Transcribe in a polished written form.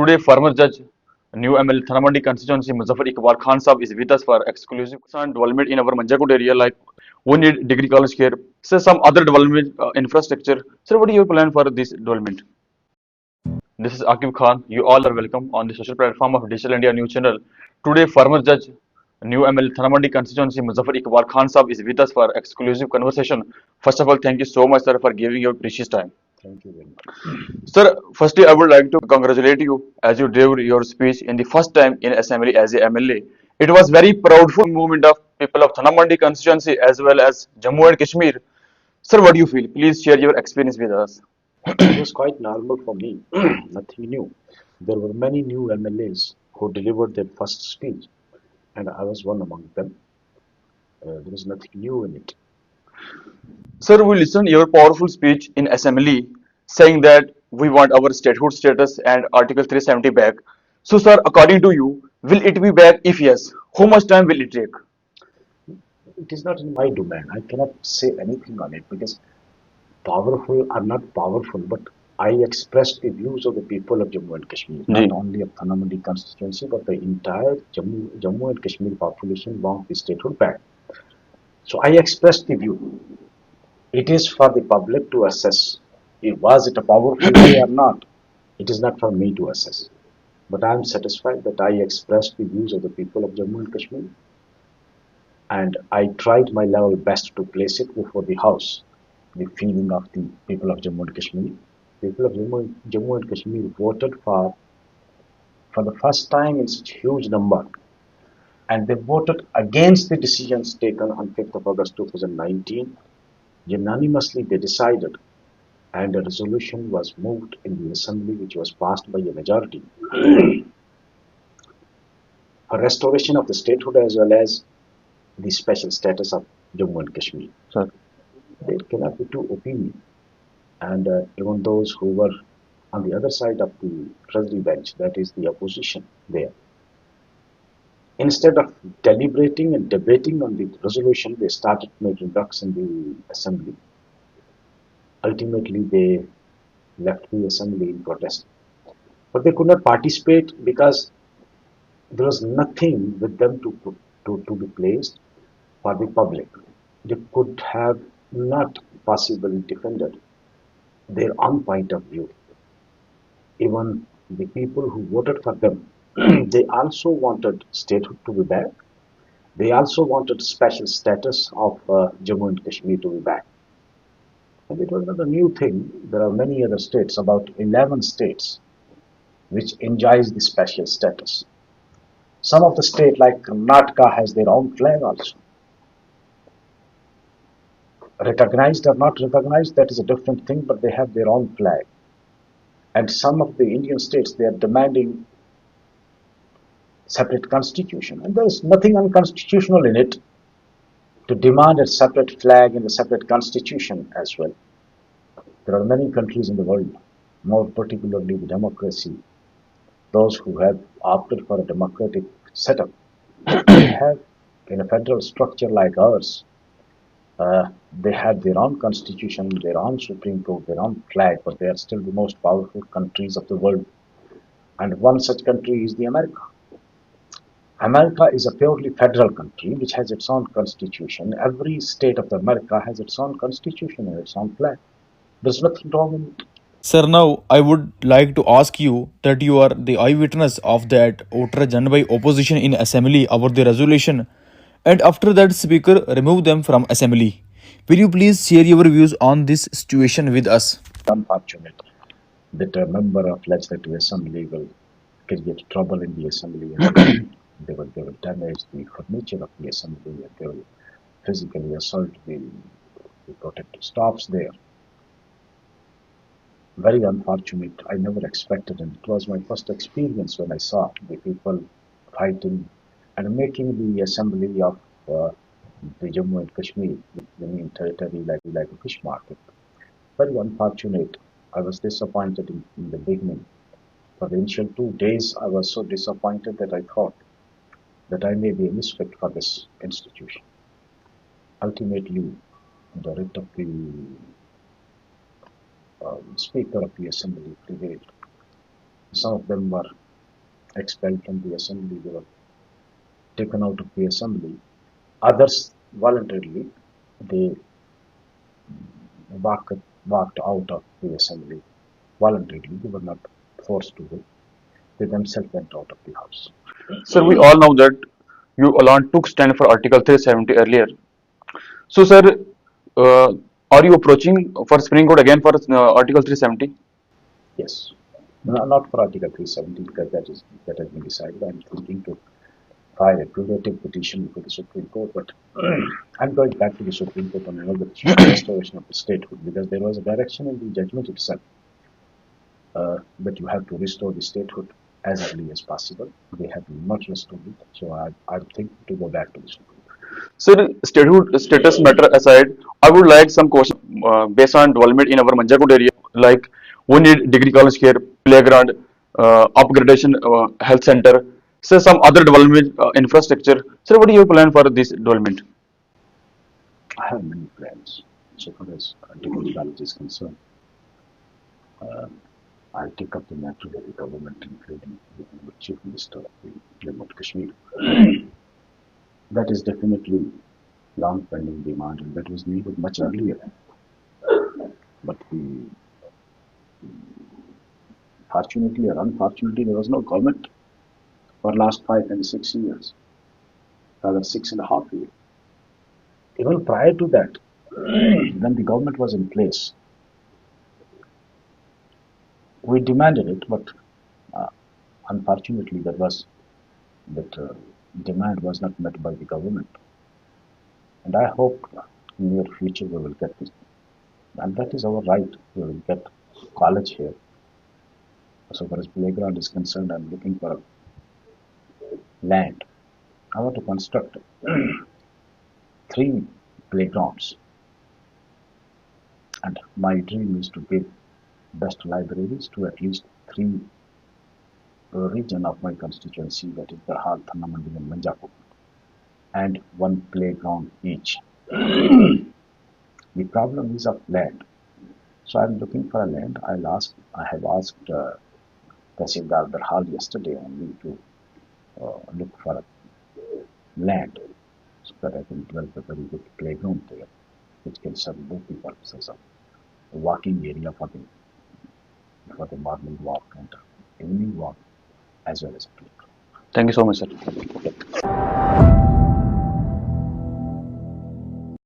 Today, former judge, new ML Thanamandi constituency Muzaffar Iqbal Khan Sahab is with us for exclusive development in our Manjakot area. Like we need degree college here. So some other development infrastructure. So what do you plan for this development? This is Akib Khan. You all are welcome on the social platform of Digital India News Channel. Today, former judge, new ML Thanamandi constituency Muzaffar Iqbal Khan Sahab is with us for exclusive conversation. First of all, thank you so much, sir, for giving your precious time. Thank you very much. Sir, firstly, I would like to congratulate you as you delivered your speech in the first time in assembly as a MLA. It was very proudful moment of people of Thanamandi constituency as well as Jammu and Kashmir. Sir, what do you feel? Please share your experience with us. It was quite normal for me, nothing new. There were many new MLAs who delivered their first speech, and I was one among them. There was nothing new in it. Sir, we listened your powerful speech in assembly saying that we want our statehood status and Article 370 back. So, sir, according to you, will it be back? If yes, how much time will it take? It is not in my domain. I cannot say anything on it because powerful are not powerful, but I expressed the views of the people of Jammu and Kashmir, not Ji. only of Thanamandi constituency, but the entire Jammu and Kashmir population wants the statehood back. So I expressed the view. It is for the public to assess. Was it a powerful way or not? It is not for me to assess. But I am satisfied that I expressed the views of the people of Jammu and Kashmir, and I tried my level best to place it before the House, the feeling of the people of Jammu and Kashmir. People of Jammu and Kashmir voted for the first time in such huge number, and they voted against the decisions taken on 5th of August 2019. Unanimously, they decided, and a resolution was moved in the assembly, which was passed by a majority, for restoration of the statehood as well as the special status of Jammu and Kashmir. Sir. There cannot be two opinions. And even those who were on the other side of the Treasury bench, that is the opposition there, instead of deliberating and debating on the resolution, they started making ducks in the assembly. Ultimately, they left the assembly in protest. But they could not participate because there was nothing with them to be placed for the public. They could have not possibly defended their own point of view. Even the people who voted for them, they also wanted statehood to be back. They also wanted special status of Jammu and Kashmir to be back. And it was not a new thing. There are many other states, about 11 states, which enjoys the special status. Some of the states like Karnataka has their own flag also. Recognized or not recognized, that is a different thing, but they have their own flag. And some of the Indian states, they are demanding separate constitution. And there is nothing unconstitutional in it to demand a separate flag and a separate constitution as well. There are many countries in the world, more particularly the democracy, those who have opted for a democratic setup, they have in a federal structure like ours, they have their own constitution, their own Supreme Court, their own flag, but they are still the most powerful countries of the world. And one such country is the America. America is a purely federal country which has its own constitution. Every state of America has its own constitution and its own flag. There's nothing wrong in it. Sir, now I would like to ask you that you are the eyewitness of that voter done by opposition in assembly about the resolution, and after that speaker removed them from assembly. Will you please share your views on this situation with us? Unfortunate that a member of legislative assembly will create trouble in the assembly and they will damage the furniture of the assembly and they will physically assault the protective staffs there. Very unfortunate. I never expected, and it was my first experience when I saw the people fighting and making the assembly of the Jammu and Kashmir, the main territory, like a fish market. Very unfortunate. I was disappointed in the beginning. For the initial 2 days, I was so disappointed that I thought that I may be a misfit for this institution. Ultimately, the writ of the Speaker of the Assembly prevailed. Some of them were expelled from the assembly, they were taken out of the assembly. Others voluntarily they walked, walked out of the assembly voluntarily. They were not forced to go. They themselves went out of the house. Sir, we all know that you alone took stand for Article 370 earlier. So, sir, uh, are you approaching for Supreme Court again for Article 370? Yes. No, not for Article 370 because that has been decided. I'm thinking to file a curative petition before the Supreme Court, but I'm going back to the Supreme Court on another issue, restoration of the statehood, because there was a direction in the judgment itself that you have to restore the statehood as early as possible. They have not restored it, so I'm thinking to go back to the Supreme Court. Sir, status matter aside, I would like some question based on development in our Manjakot area, like we need degree college here, playground, upgradation, health center, so some other development infrastructure. Sir, what do you plan for this development? I have many plans so far as degree college is concerned. I'll take up the matter with the government, including the Chief Minister of the Jammu and Kashmir. That is definitely long pending demand, and that was needed much earlier. But fortunately or unfortunately, there was no government for last 5 and 6 years, rather 6.5 years. Even prior to that, when the government was in place, we demanded it, but unfortunately, that demand was not met by the government. And I hope in near future we will get this, and that is our right. We will get college here. So far as playground is concerned, I'm looking for land. I want to construct 3 playgrounds, and my dream is to give best libraries to at least 3 region of my constituency, that is Darhal, Thanamandi and Manjakut, and 1 playground each. The problem is of land. So I'm looking for a land. I have asked Tahsildar Darhal yesterday only to look for a land so that I can develop a very good playground there, which can serve both the purposes of a walking area for the morning walk and evening walk, as well as a playground. Thank you so much, sir.